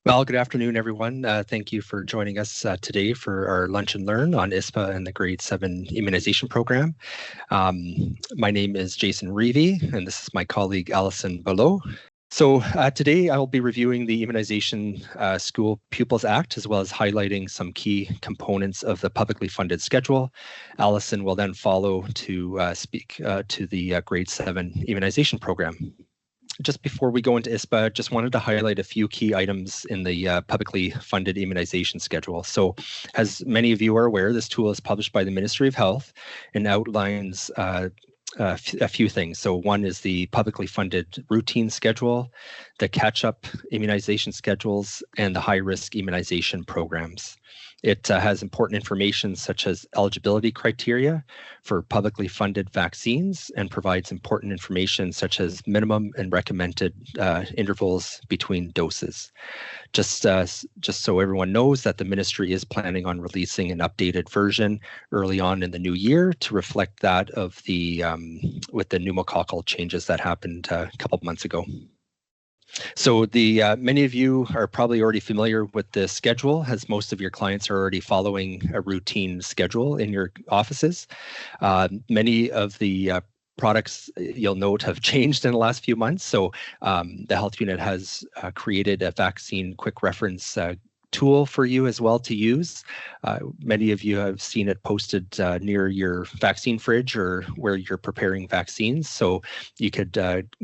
Well, good afternoon, everyone. Thank you for joining us today for our Lunch and Learn on ISPA and the Grade 7 Immunization Program. My name is Jason Reevy, and this is my colleague, Allison Below. So today I will be reviewing the Immunization School Pupils Act, as well as highlighting some key components of the publicly funded schedule. Allison will then follow to speak to the Grade 7 Immunization Program. Just before we go into ISPA, just wanted to highlight a few key items in the publicly funded immunization schedule. So as many of you are aware, this tool is published by the Ministry of Health and outlines a few things. So one is the publicly funded routine schedule, the catch-up immunization schedules, and the high-risk immunization programs. It has important information such as eligibility criteria for publicly funded vaccines and provides important information such as minimum and recommended intervals between doses. Just so everyone knows that the ministry is planning on releasing an updated version early on in the new year to reflect that of the with the pneumococcal changes that happened a couple of months ago. So many of you are probably already familiar with the schedule, as most of your clients are already following a routine schedule in your offices. Many of the products you'll note have changed in the last few months. So the health unit has created a vaccine quick reference tool for you as well to use. Many of you have seen it posted near your vaccine fridge or where you're preparing vaccines. So you could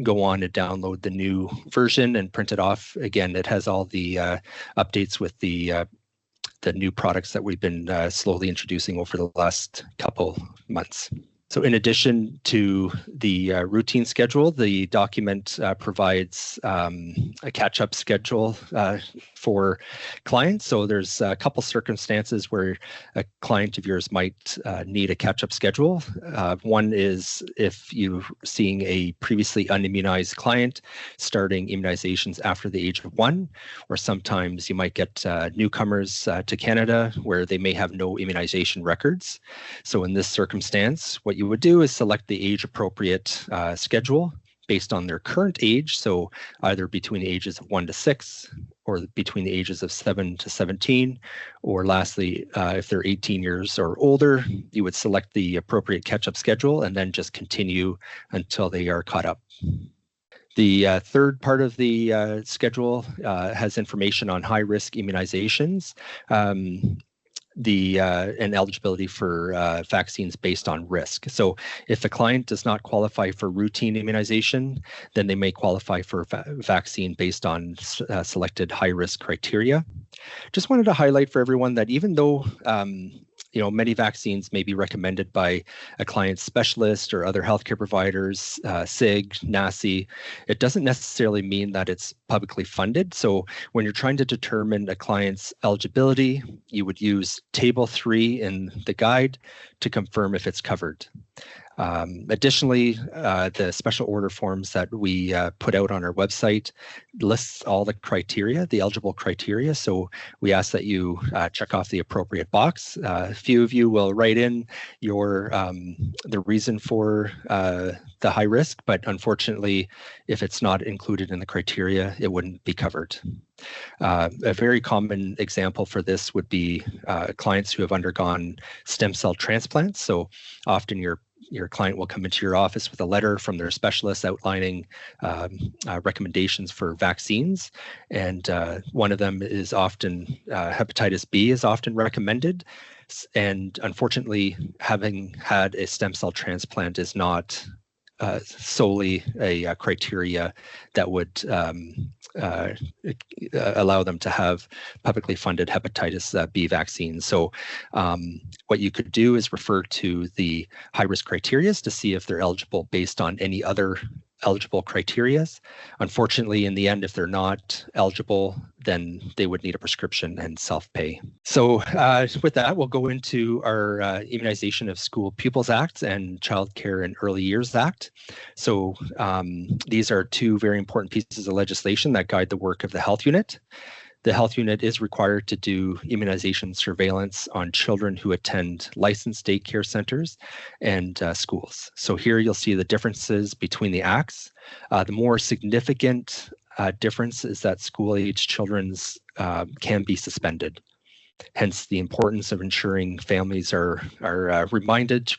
go on and download the new version and print it off. Again, it has all the updates with the new products that we've been slowly introducing over the last couple months. So in addition to the routine schedule, the document provides a catch-up schedule for clients. So there's a couple circumstances where a client of yours might need a catch-up schedule. One is if you're seeing a previously unimmunized client starting immunizations after the age of 1, or sometimes you might get newcomers to Canada where they may have no immunization records. So in this circumstance, what you would do is select the age-appropriate schedule based on their current age, so either between the ages of 1 to 6 or between the ages of 7 to 17, or lastly, if they're 18 years or older, you would select the appropriate catch-up schedule and then just continue until they are caught up. The third part of the schedule has information on high-risk immunizations. And eligibility for vaccines based on risk. So if a client does not qualify for routine immunization, then they may qualify for vaccine based on selected high-risk criteria. Just wanted to highlight for everyone that even though many vaccines may be recommended by a client's specialist or other healthcare providers, SIG, NACI, it doesn't necessarily mean that it's publicly funded. So when you're trying to determine a client's eligibility, you would use Table 3 in the guide to confirm if it's covered. Additionally, the special order forms that we put out on our website lists all the criteria, the eligible criteria. So we ask that you check off the appropriate box. A few of you will write in your the reason for the high risk, but unfortunately, if it's not included in the criteria, it wouldn't be covered. A very common example for this would be clients who have undergone stem cell transplants. So often your client will come into your office with a letter from their specialist outlining recommendations for vaccines. And one of them is often hepatitis B is often recommended. And unfortunately, having had a stem cell transplant is not solely a criteria that would allow them to have publicly funded hepatitis B vaccines. So what you could do is refer to the high-risk criteria to see if they're eligible based on any other eligible criteria. Unfortunately, in the end, if they're not eligible, then they would need a prescription and self-pay. So with that, we'll go into our Immunization of School Pupils Act and Child Care and Early Years Act. So these are two very important pieces of legislation that guide the work of the health unit. The health unit is required to do immunization surveillance on children who attend licensed daycare centers and schools. So here you'll see the differences between the acts. The more significant difference is that school-age children can be suspended. Hence, the importance of ensuring families are reminded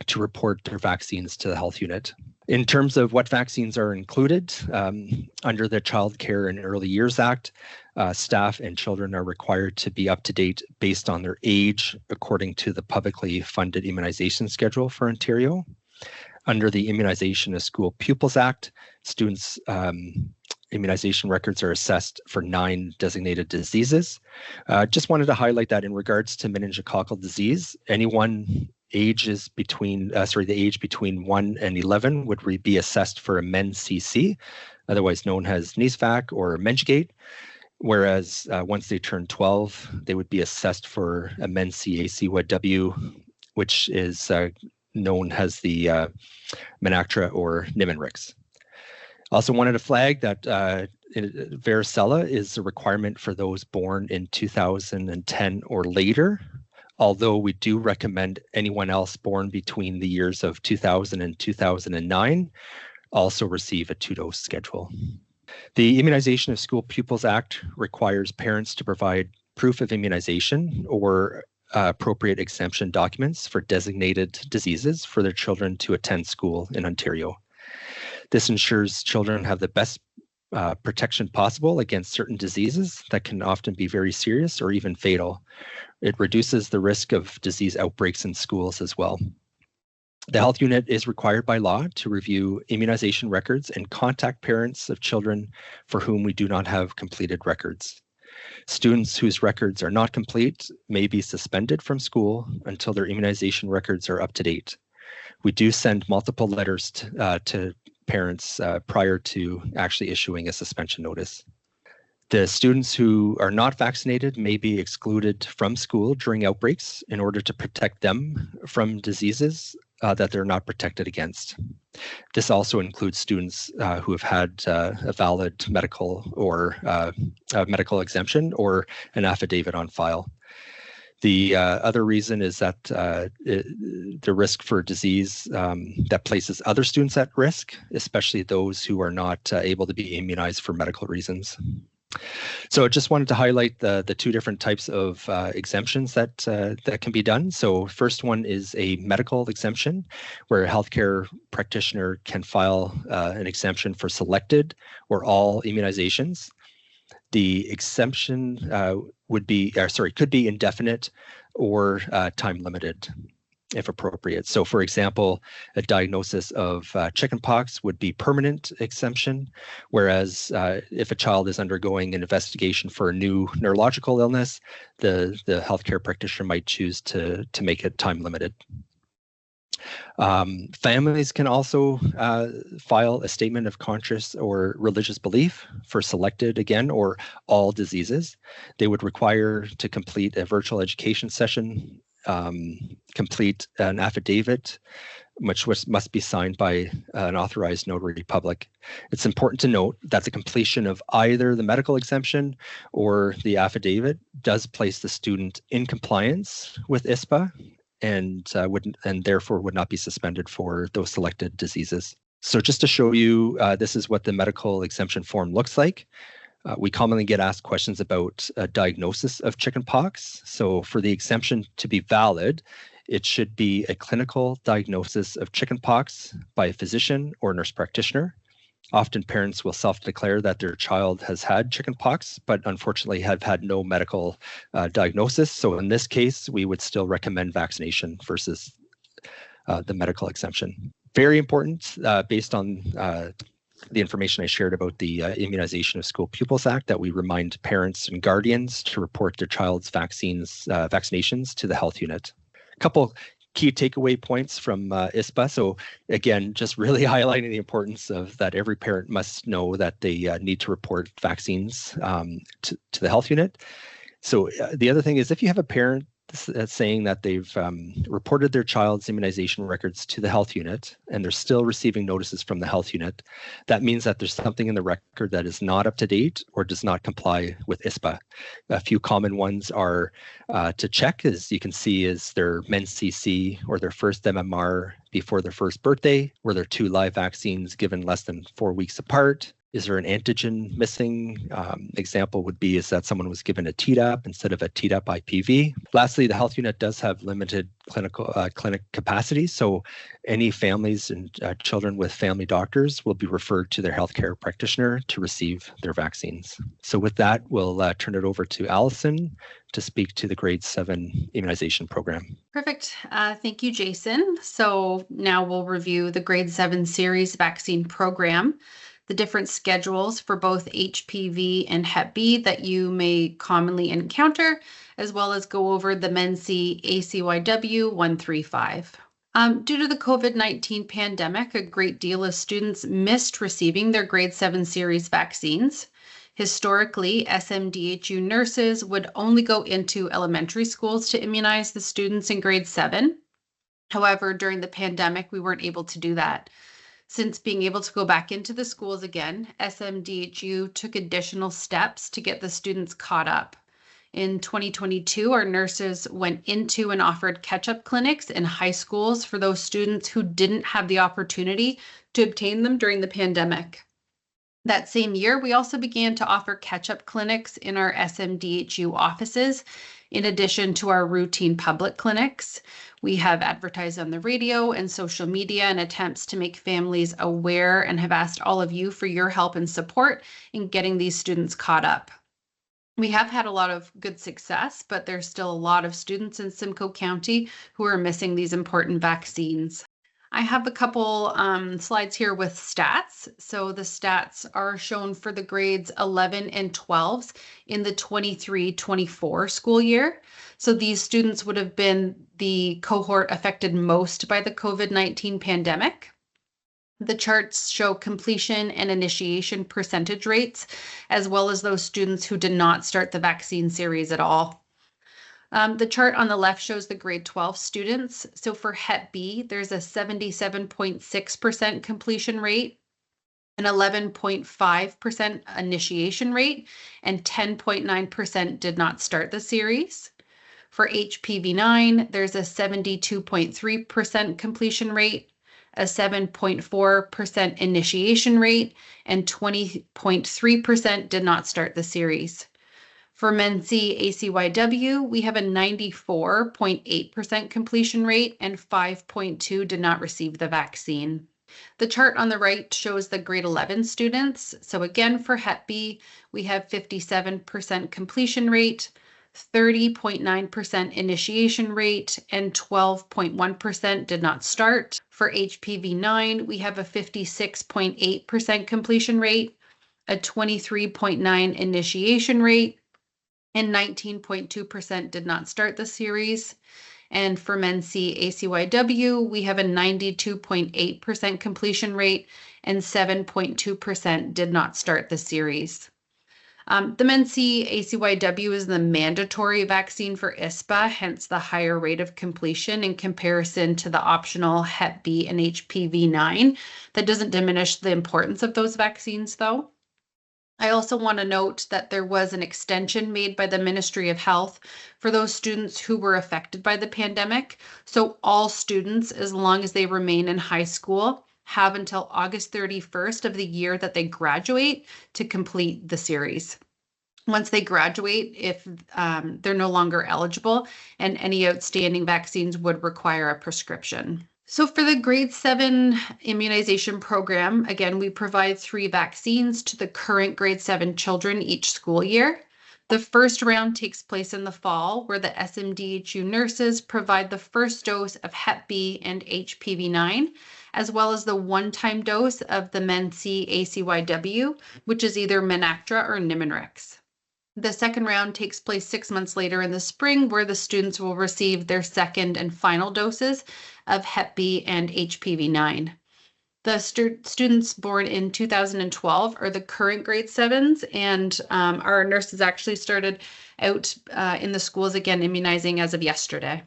to report their vaccines to the health unit. In terms of what vaccines are included, under the Child Care and Early Years Act, staff and children are required to be up to date based on their age according to the publicly funded immunization schedule for Ontario. Under the Immunization of School Pupils Act, students' immunization records are assessed for 9 designated diseases. Just wanted to highlight that in regards to meningococcal disease, anyone ages between, the age between 1 and 11 would be assessed for a Men C-ACYW, otherwise known as NISVAC or Menschgate, whereas once they turn 12, they would be assessed for a Men C-ACYW, which is known as the Menactra or Nimenrix. Also wanted to flag that varicella is a requirement for those born in 2010 or later, although we do recommend anyone else born between the years of 2000 and 2009 also receive a 2-dose schedule. The Immunization of School Pupils Act requires parents to provide proof of immunization or appropriate exemption documents for designated diseases for their children to attend school in Ontario. This ensures children have the best protection possible against certain diseases that can often be very serious or even fatal. It reduces the risk of disease outbreaks in schools as well. The health unit is required by law to review immunization records and contact parents of children for whom we do not have completed records. Students whose records are not complete may be suspended from school until their immunization records are up to date. We do send multiple letters to parents prior to actually issuing a suspension notice. The students who are not vaccinated may be excluded from school during outbreaks in order to protect them from diseases that they're not protected against. This also includes students who have had a valid medical or medical exemption or an affidavit on file. The other reason is that the risk for disease that places other students at risk, especially those who are not able to be immunized for medical reasons. So I just wanted to highlight the 2 different types of exemptions that can be done. So first one is a medical exemption, where a healthcare practitioner can file an exemption for selected or all immunizations. The exemption could be indefinite or time limited, if appropriate. So for example, a diagnosis of chickenpox would be permanent exemption, whereas if a child is undergoing an investigation for a new neurological illness, the healthcare practitioner might choose to make it time limited. Families can also file a statement of conscious or religious belief for selected, again, or all diseases. They would require to complete a virtual education session, complete an affidavit, which must be signed by an authorized notary public. It's important to note that the completion of either the medical exemption or the affidavit does place the student in compliance with ISPA and therefore would not be suspended for those selected diseases. So just to show you, this is what the medical exemption form looks like. We commonly get asked questions about a diagnosis of chickenpox. So for the exemption to be valid, it should be a clinical diagnosis of chickenpox by a physician or nurse practitioner. Often parents will self-declare that their child has had chickenpox, but unfortunately have had no medical diagnosis. So in this case, we would still recommend vaccination versus the medical exemption. Very important, based on the information I shared about the Immunization of School Pupils Act, that we remind parents and guardians to report their child's vaccinations to the health unit. A couple key takeaway points from ISPA. So again, just really highlighting the importance of that every parent must know that they need to report vaccines to the health unit. So the other thing is, if you have a parent saying that they've reported their child's immunization records to the health unit and they're still receiving notices from the health unit, that means that there's something in the record that is not up to date or does not comply with ISPA. A few common ones are to check, as you can see, is their Men C-ACYW or their first MMR before their first birthday, were there 2 live vaccines given less than 4 weeks apart, Is there an antigen missing? Example would be is that someone was given a Tdap instead of a Tdap IPV. Lastly, the health unit does have limited clinic capacity, so any families and children with family doctors will be referred to their healthcare practitioner to receive their vaccines. So with that, we'll turn it over to Allison to speak to the grade 7 immunization program. Perfect. Thank you, Jason. So now we'll review the grade 7 series vaccine program, the different schedules for both HPV and Hep B that you may commonly encounter, as well as go over the Men C-ACYW 135. Due to the COVID-19 pandemic, a great deal of students missed receiving their grade 7 series vaccines. Historically, SMDHU nurses would only go into elementary schools to immunize the students in grade 7. However, during the pandemic, we weren't able to do that. Since being able to go back into the schools again, SMDHU took additional steps to get the students caught up. In 2022, our nurses went into and offered catch-up clinics in high schools for those students who didn't have the opportunity to obtain them during the pandemic. That same year, we also began to offer catch-up clinics in our SMDHU offices, in addition to our routine public clinics. We have advertised on the radio and social media in attempts to make families aware and have asked all of you for your help and support in getting these students caught up. We have had a lot of good success, but there's still a lot of students in Simcoe County who are missing these important vaccines. I have a couple slides here with stats. So the stats are shown for the grades 11 and 12s in the 23-24 school year. So these students would have been the cohort affected most by the COVID-19 pandemic. The charts show completion and initiation percentage rates, as well as those students who did not start the vaccine series at all. The chart on the left shows the grade 12 students. So for Hep B, there's a 77.6% completion rate, an 11.5% initiation rate, and 10.9% did not start the series. For HPV-9, there's a 72.3% completion rate, a 7.4% initiation rate, and 20.3% did not start the series. For Men C-ACYW, we have a 94.8% completion rate and 5.2 did not receive the vaccine. The chart on the right shows the grade 11 students. So again, for Hep B, we have 57% completion rate, 30.9% initiation rate, and 12.1% did not start. For HPV-9, we have a 56.8% completion rate, a 23.9% initiation rate, and 19.2% did not start the series. And for Men C-ACYW, we have a 92.8% completion rate and 7.2% did not start the series. The Men C-ACYW is the mandatory vaccine for ISPA, hence the higher rate of completion in comparison to the optional Hep B and HPV-9. That doesn't diminish the importance of those vaccines, though. I also want to note that there was an extension made by the Ministry of Health for those students who were affected by the pandemic. So all students, as long as they remain in high school, have until August 31st of the year that they graduate to complete the series. Once they graduate, if they're no longer eligible, and any outstanding vaccines would require a prescription. So for the grade 7 immunization program, again, we provide 3 vaccines to the current grade 7 children each school year. The first round takes place in the fall, where the SMDHU nurses provide the first dose of Hep B and HPV-9, as well as the one-time dose of the Men C-ACYW, which is either Menactra or Nimenrix. The second round takes place 6 months later in the spring, where the students will receive their second and final doses of Hep B and HPV-9. The students born in 2012 are the current grade 7s, and our nurses actually started out in the schools again immunizing as of yesterday.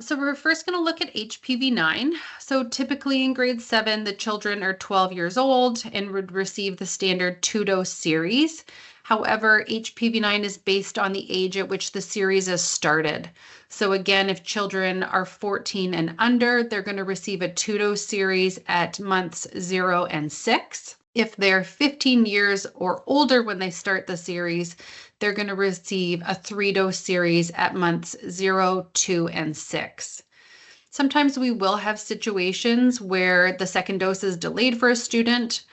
So we're first going to look at HPV-9. So typically in grade 7, the children are 12 years old and would receive the standard 2-dose series. However, HPV-9 is based on the age at which the series is started. So again, if children are 14 and under, they're going to receive a 2-dose series at months 0 and 6. If they're 15 years or older when they start the series, they're going to receive a 3-dose series at months 0, 2, and 6. Sometimes we will have situations where the second dose is delayed for a student.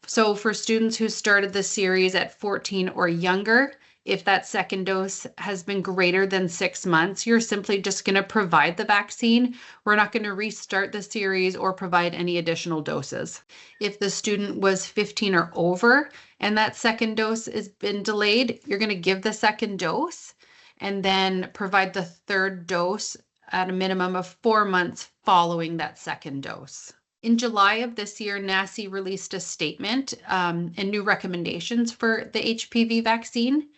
So for students who started the series at 14 or younger, if that second dose has been greater than 6 months, you're simply just going to provide the vaccine. We're not going to restart the series or provide any additional doses. If the student was 15 or over and that second dose has been delayed, you're going to give the second dose and then provide the third dose at a minimum of 4 months following that second dose. In July of this year, NACI released a statement and new recommendations for the HPV vaccine.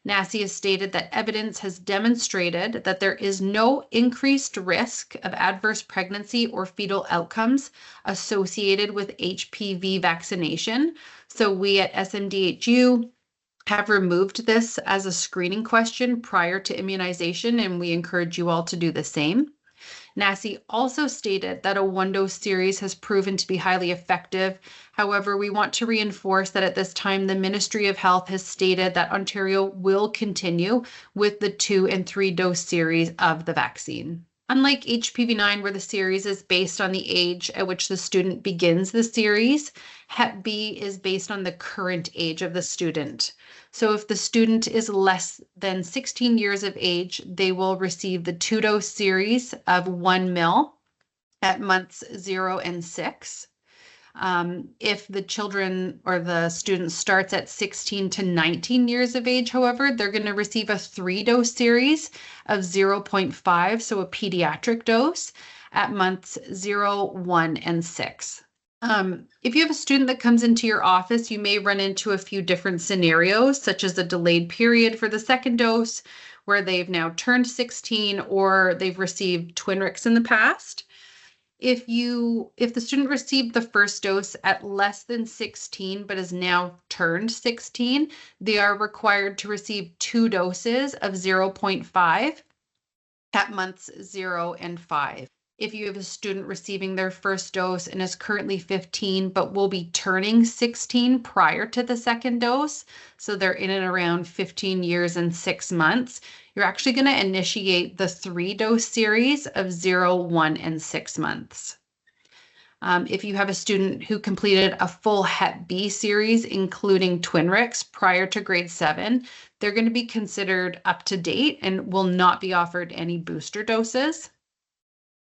NACI has stated that evidence has demonstrated that there is no increased risk of adverse pregnancy or fetal outcomes associated with HPV vaccination. So we at SMDHU have removed this as a screening question prior to immunization, and we encourage you all to do the same. NACI also stated that a 1-dose series has proven to be highly effective. However, we want to reinforce that at this time, the Ministry of Health has stated that Ontario will continue with the 2- and 3-dose series of the vaccine. Unlike HPV-9, where the series is based on the age at which the student begins the series, Hep B is based on the current age of the student. So if the student is less than 16 years of age, they will receive the 2-dose series of 1 ml at months 0 and 6. If the children or the student starts at 16 to 19 years of age, however, they're going to receive a 3-dose series of 0.5, so a pediatric dose at months 0, 1, and 6. If you have a student that comes into your office, you may run into a few different scenarios, such as a delayed period for the second dose, where they've now turned 16 or they've received Twinrix in the past. If the student received the first dose at less than 16 but has now turned 16, they are required to receive 2 doses of 0.5 at months 0 and 5. If you have a student receiving their first dose and is currently 15 but will be turning 16 prior to the second dose, so they're in and around 15 years and 6 months, you're actually going to initiate the 3-dose series of 0, 1, and 6 months. If you have a student who completed a full Hep B series, including Twinrix, prior to grade 7, they're going to be considered up to date and will not be offered any booster doses.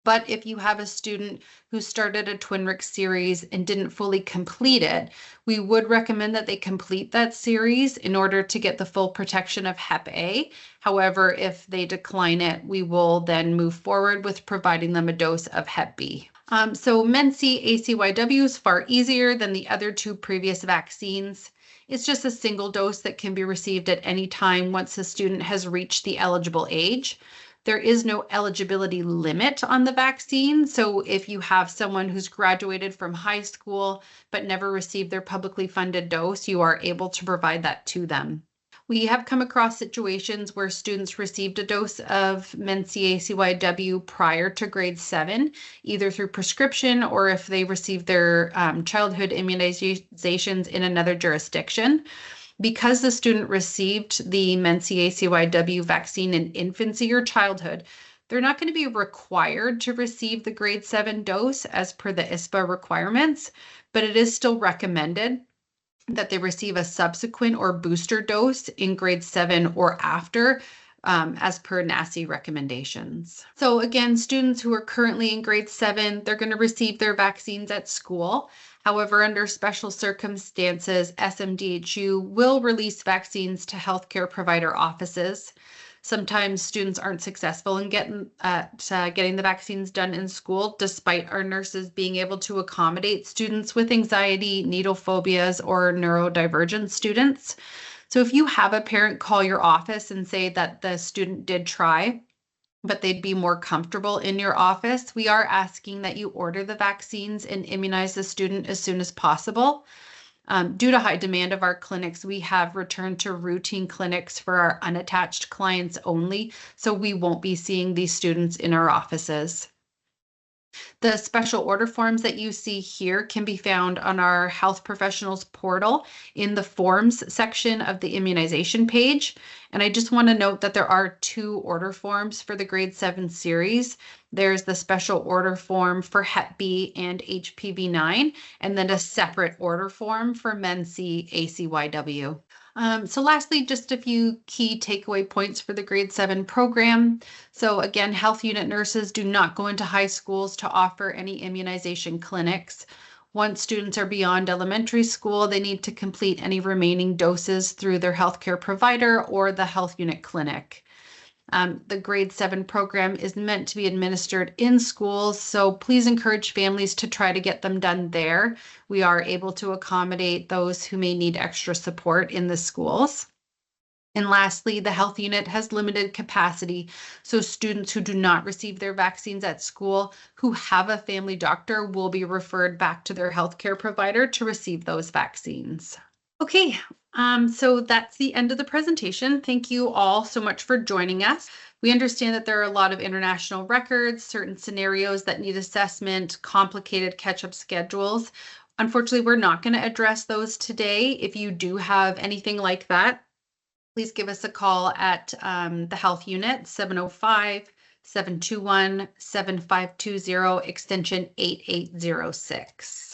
But if you have a student who started a Twinrix series and didn't fully complete it, we would recommend that they complete that series in order to get the full protection of Hep A. However, if they decline it, we will then move forward with providing them a dose of Hep B. So Men C-ACYW is far easier than the other 2 previous vaccines. It's just a single dose that can be received at any time once the student has reached the eligible age. There is no eligibility limit on the vaccine. So if you have someone who's graduated from high school but never received their publicly funded dose, you are able to provide that to them. We have come across situations where students received a dose of Men C-ACYW prior to grade 7, either through prescription or if they received their childhood immunizations in another jurisdiction. Because the student received the Men C-ACYW vaccine in infancy or childhood, they're not going to be required to receive the grade 7 dose as per the ISPA requirements, but it is still recommended that they receive a subsequent or booster dose in grade 7 or after, as per NACI recommendations. So again, students who are currently in grade 7, they're going to receive their vaccines at school. However, under special circumstances, SMDHU will release vaccines to healthcare provider offices. Sometimes students aren't successful in getting the vaccines done in school, despite our nurses being able to accommodate students with anxiety, needle phobias, or neurodivergent students. So if you have a parent call your office and say that the student did try, but they'd be more comfortable in your office, we are asking that you order the vaccines and immunize the student as soon as possible. Due to high demand of our clinics, we have returned to routine clinics for our unattached clients only, so we won't be seeing these students in our offices. The special order forms that you see here can be found on our health professionals portal in the forms section of the immunization page. And I just want to note that there are 2 order forms for the grade 7 series. There's the special order form for Hep B and HPV-9, and then a separate order form for Men C-ACYW. So lastly, just a few key takeaway points for the grade 7 program. So again, health unit nurses do not go into high schools to offer any immunization clinics. Once students are beyond elementary school, they need to complete any remaining doses through their healthcare provider or the health unit clinic. The grade 7 program is meant to be administered in schools, so please encourage families to try to get them done there. We are able to accommodate those who may need extra support in the schools. And lastly, the health unit has limited capacity, so students who do not receive their vaccines at school who have a family doctor will be referred back to their healthcare provider to receive those vaccines. Okay, so that's the end of the presentation. Thank you all so much for joining us. We understand that there are a lot of international records, certain scenarios that need assessment, complicated catch-up schedules. Unfortunately, we're not going to address those today. If you do have anything like that, please give us a call at the health unit, 705-721-7520, extension 8806.